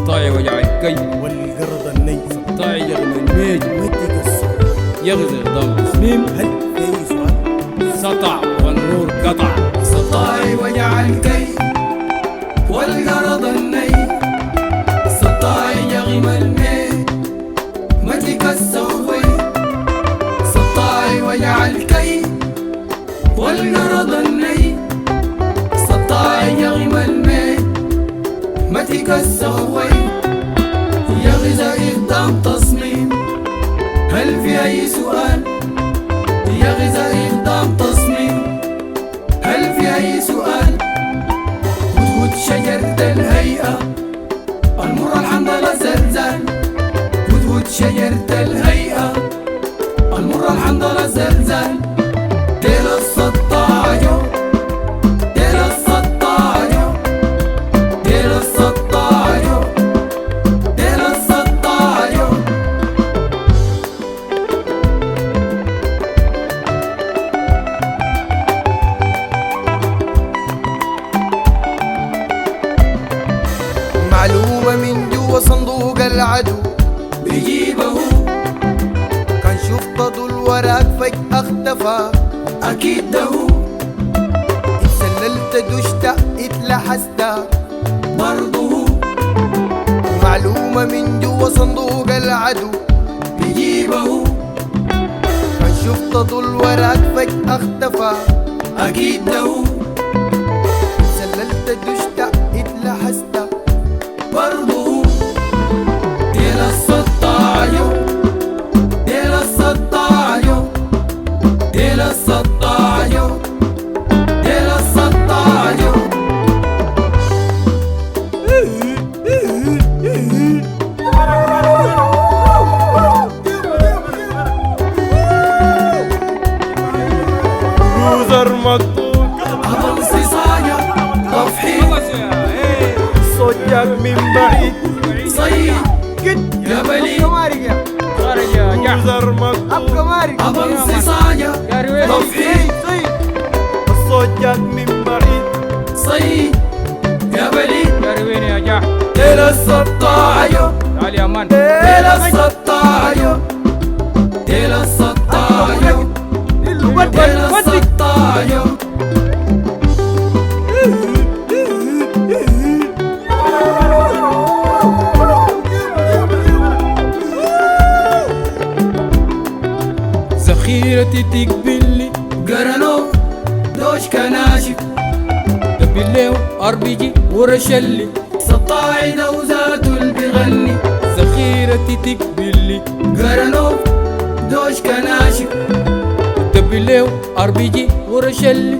سطاعي وجع الكي والقرض الني سطاعي يغم الميج متك الصوت يغزي غضام تصميم هل في سؤال؟ سطع والنور قطع سطاعي وجع الكي والقرض الني سطاعي يغم الميج متك السوي سطاعي وجع الكي والقرض الني سطاعي يغم الميج متك السوي يغزى إقدام تصميم هل في أي سؤال؟ يغزى إقدام تصميم هل في أي سؤال؟ هدهد شجرة الهيئة المر الحنظلة زلزال هدهد شجرة الهيئة المر الحنظلة زلزال تيل السطاعيو تيل السطاعيو تيل السطاعيو تيل السطاعيو معلومة من جوا صندوق العدو بيجيبه كان شفت الورق فجأة اختفى أكيد ده اتسللت دشت اتلحست برضه معلومة من جوا صندوق العدو بيجيبه كان شفت الورق فجأة اختفى أكيد ده اتسللت دشت اتلحست برضه تيل السطاعيو تيل السطاعيو تيل السطاعيو تيل السطاعيو يوزر مقطوع أظل صيصايا تفحيط صوت جاك من بعيد صيد يا بليد يوزر مقطوع أظل صيصايا تفحيط الصوت جاك من بعيد صيد يا بليد وين يا جاح تيل السطاعيو تعال يا مان تيل السطاعيو تيل السطاعيو تيل السطاعيو ذخيرتي تقبلي قرنو دوش كناشف تبليو ار بي جي ورشلي سطاعي دوزات بغني ذخيرتي تقبلي قرنو دوش كناشف تبليو ار بي جي ورشلي